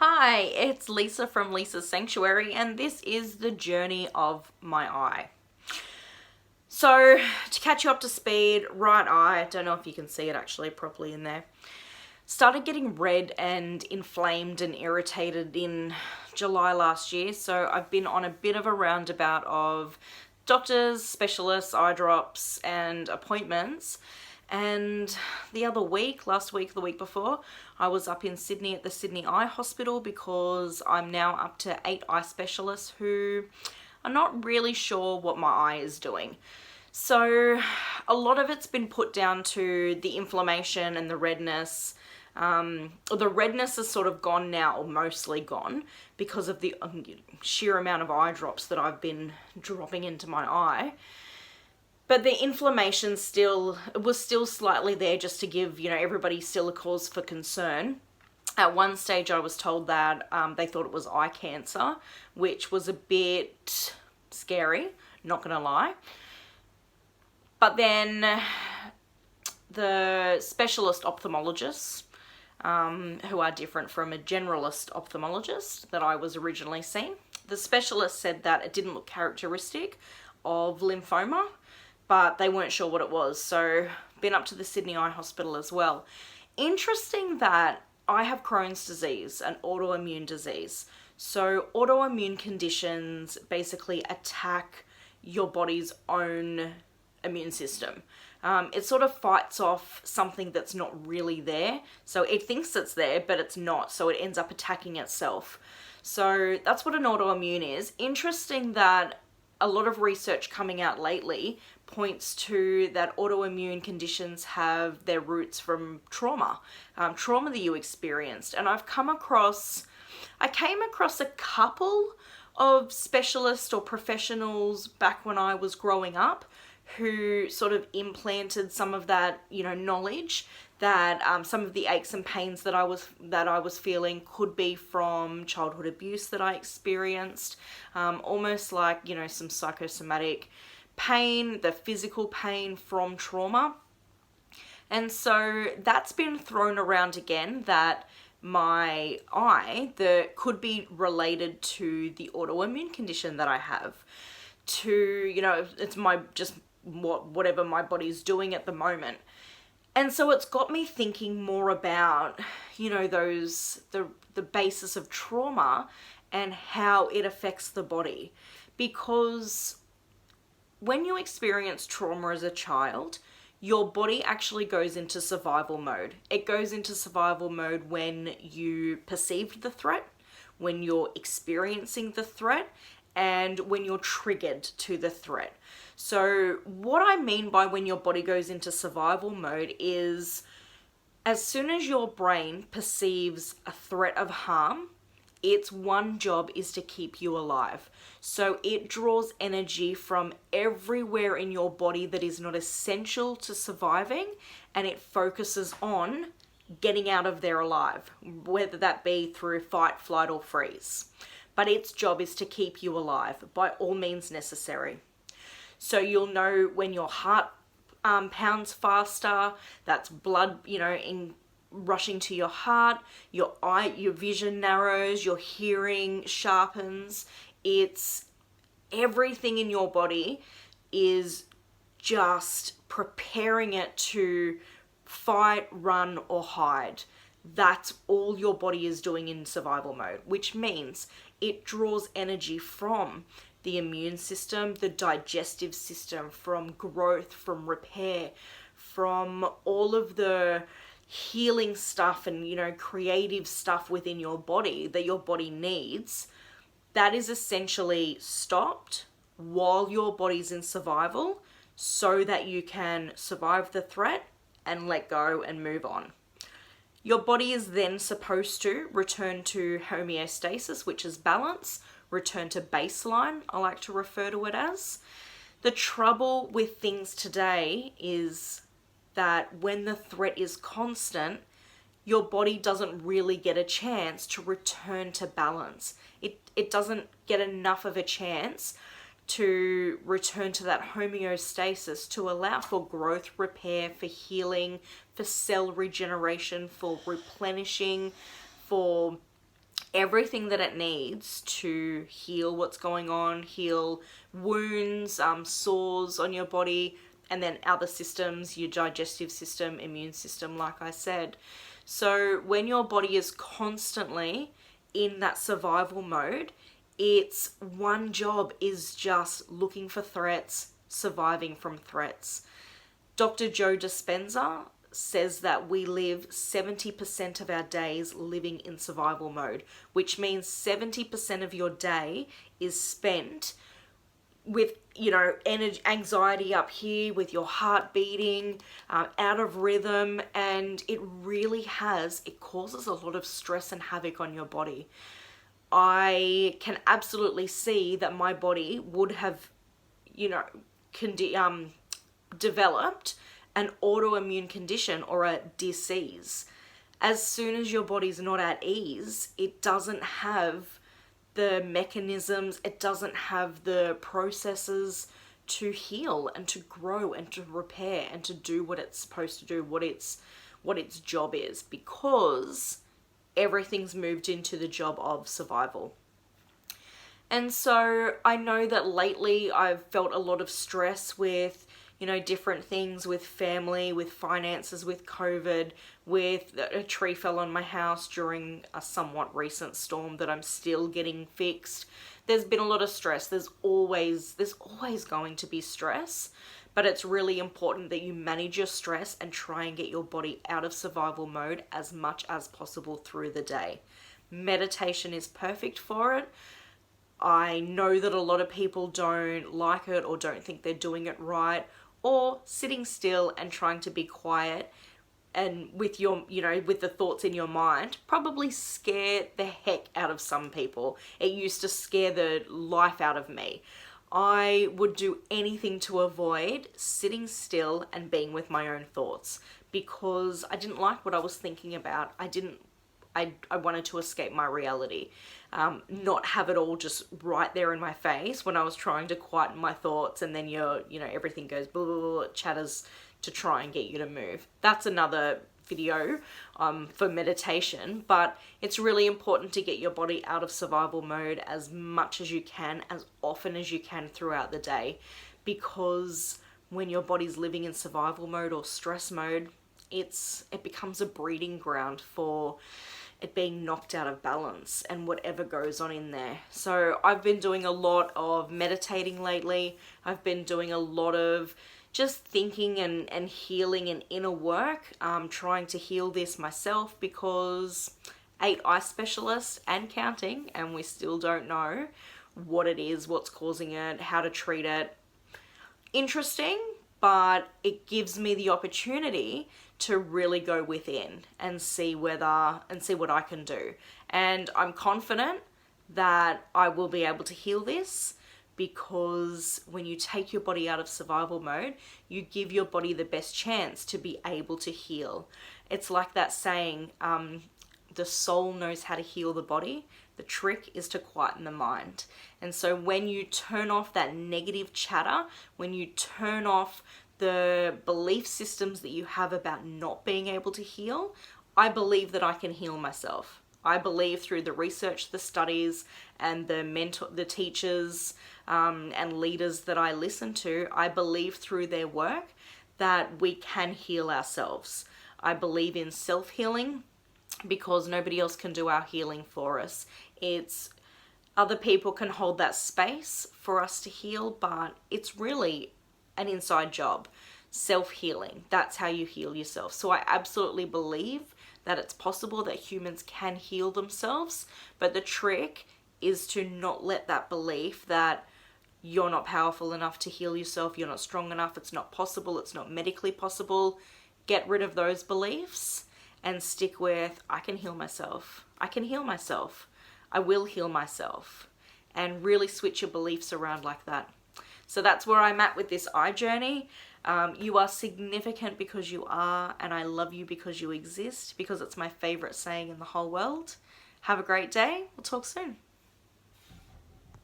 Hi, it's Lisa from Lisa's Sanctuary, and this is the journey of my eye. So, to catch you up to speed, right eye, don't know if you can see it actually properly in there, started getting red and inflamed and irritated in July last year. So, I've been on a bit of a roundabout of doctors, specialists, eye drops, and appointments. And the other week, last week, the week before, I was up in Sydney at the Sydney Eye Hospital because I'm now up to 8 eye specialists who are not really sure what my eye is doing. So a lot of it's been put down to the inflammation and the redness. The redness is sort of gone now, or mostly gone, because of the sheer amount of eye drops that I've been dropping into my eye. But the inflammation was still slightly there, just to give, everybody still a cause for concern. At one stage I was told that they thought it was eye cancer, which was a bit scary, not gonna lie. But then the specialist ophthalmologists, who are different from a generalist ophthalmologist that I was originally seeing, the specialist said that it didn't look characteristic of lymphoma, but they weren't sure what it was. So been up to the Sydney Eye Hospital as well. Interesting that I have Crohn's disease, an autoimmune disease. So autoimmune conditions basically attack your body's own immune system. It sort of fights off something that's not really there. So it thinks it's there, but it's not. So it ends up attacking itself. So that's what an autoimmune is. Interesting that a lot of research coming out lately points to that autoimmune conditions have their roots from trauma that you experienced. And I came across a couple of specialists or professionals back when I was growing up who sort of implanted some of that, knowledge that some of the aches and pains that I was feeling could be from childhood abuse that I experienced, almost like, some psychosomatic pain, the physical pain from trauma. And so that's been thrown around again, that my eye that could be related to the autoimmune condition that I have, to, it's whatever my body's doing at the moment. And so it's got me thinking more about, the basis of trauma and how it affects the body. Because when you experience trauma as a child, your body actually goes into survival mode. It goes into survival mode when you perceived the threat, when you're experiencing the threat, and when you're triggered to the threat. So what I mean by when your body goes into survival mode is, as soon as your brain perceives a threat of harm, its one job is to keep you alive. So it draws energy from everywhere in your body that is not essential to surviving, and it focuses on getting out of there alive, whether that be through fight, flight, or freeze. But its job is to keep you alive by all means necessary. So you'll know when your heart pounds faster, that's blood, rushing to your heart, your vision narrows, your hearing sharpens. It's everything in your body is just preparing it to fight, run, or hide. That's all your body is doing in survival mode, which means it draws energy from the immune system, the digestive system, from growth, from repair, from all of the healing stuff and, creative stuff within your body that your body needs. That is essentially stopped while your body's in survival, so that you can survive the threat and let go and move on. Your body is then supposed to return to homeostasis, which is balance, return to baseline, I like to refer to it as. The trouble with things today is that when the threat is constant, your body doesn't really get a chance to return to balance. It doesn't get enough of a chance to return to that homeostasis to allow for growth, repair, for healing, for cell regeneration, for replenishing, for everything that it needs to heal what's going on, heal wounds, sores on your body, and then other systems, your digestive system, immune system, like I said. So when your body is constantly in that survival mode, its one job is just looking for threats, surviving from threats. Dr. Joe Dispenza says that we live 70% of our days living in survival mode, which means 70% of your day is spent with, energy, anxiety up here, with your heart beating, out of rhythm, and it causes a lot of stress and havoc on your body. I can absolutely see that my body would have, developed an autoimmune condition or a disease. As soon as your body's not at ease, it doesn't have the mechanisms, it doesn't have the processes to heal and to grow and to repair and to do what it's supposed to do, what its job is, because everything's moved into the job of survival. And so I know that lately I've felt a lot of stress with, different things with family, with finances, with COVID, with a tree fell on my house during a somewhat recent storm that I'm still getting fixed. There's been a lot of stress. There's always going to be stress, but it's really important that you manage your stress and try and get your body out of survival mode as much as possible through the day. Meditation is perfect for it. I know that a lot of people don't like it or don't think they're doing it right, or sitting still and trying to be quiet and with with the thoughts in your mind probably scare the heck out of some people. It used to scare the life out of me. I would do anything to avoid sitting still and being with my own thoughts because I didn't like what I was thinking about. I wanted to escape my reality, not have it all just right there in my face when I was trying to quieten my thoughts, and then everything goes blah, blah, blah, chatters to try and get you to move. That's another video for meditation, but it's really important to get your body out of survival mode as much as you can, as often as you can throughout the day, because when your body's living in survival mode or stress mode, it becomes a breeding ground for it being knocked out of balance and whatever goes on in there. So I've been doing a lot of meditating lately. I've been doing a lot of just thinking and healing and inner work, trying to heal this myself because 8 eye specialists and counting, and we still don't know what it is, what's causing it, how to treat it. Interesting, but it gives me the opportunity to really go within and see what I can do. And I'm confident that I will be able to heal this, because when you take your body out of survival mode, you give your body the best chance to be able to heal. It's like that saying, the soul knows how to heal the body. The trick is to quieten the mind. And so when you turn off that negative chatter, when you turn off the belief systems that you have about not being able to heal, I believe that I can heal myself. I believe through the research, the studies, and the teachers and leaders that I listen to, I believe through their work that we can heal ourselves. I believe in self-healing because nobody else can do our healing for us. It's other people can hold that space for us to heal, but it's really an inside job. Self-healing, that's how you heal yourself. So I absolutely believe that it's possible that humans can heal themselves, but the trick is to not let that belief that you're not powerful enough to heal yourself, you're not strong enough, it's not possible, it's not medically possible. Get rid of those beliefs and stick with, I can heal myself. I can heal myself. I will heal myself. And really switch your beliefs around like that. So that's where I'm at with this eye journey. You are significant because you are, and I love you because you exist, because it's my favorite saying in the whole world. Have a great day. We'll talk soon.